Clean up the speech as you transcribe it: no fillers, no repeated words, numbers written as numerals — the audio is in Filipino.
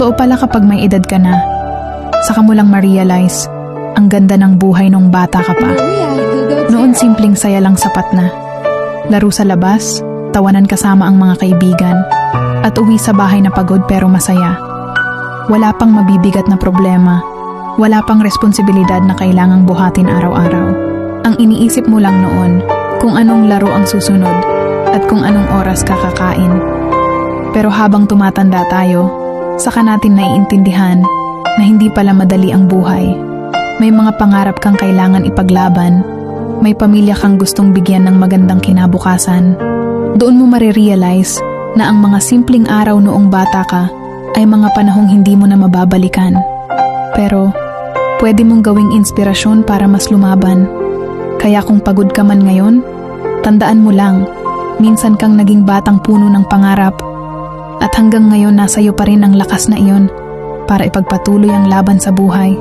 Totoo pala kapag may edad ka na, saka mo lang ma-realize ang ganda ng buhay nung bata ka pa. Noon simpleng saya lang sapat na. Laro sa labas, tawanan kasama ang mga kaibigan, at uwi sa bahay na pagod pero masaya. Wala pang mabibigat na problema, wala pang responsibilidad na kailangang buhatin araw-araw. Ang iniisip mo lang noon kung anong laro ang susunod at kung anong oras kakakain. Pero habang tumatanda tayo, saka natin naiintindihan na hindi pala madali ang buhay. May mga pangarap kang kailangan ipaglaban, may pamilya kang gustong bigyan ng magandang kinabukasan. Doon mo marirealize na ang mga simpleng araw noong bata ka ay mga panahong hindi mo na mababalikan. Pero pwede mong gawing inspirasyon para mas lumaban. Kaya kung pagod ka man ngayon, tandaan mo lang, minsan kang naging batang puno ng pangarap. At hanggang ngayon nasa iyo pa rin ang lakas na iyon para ipagpatuloy ang laban sa buhay.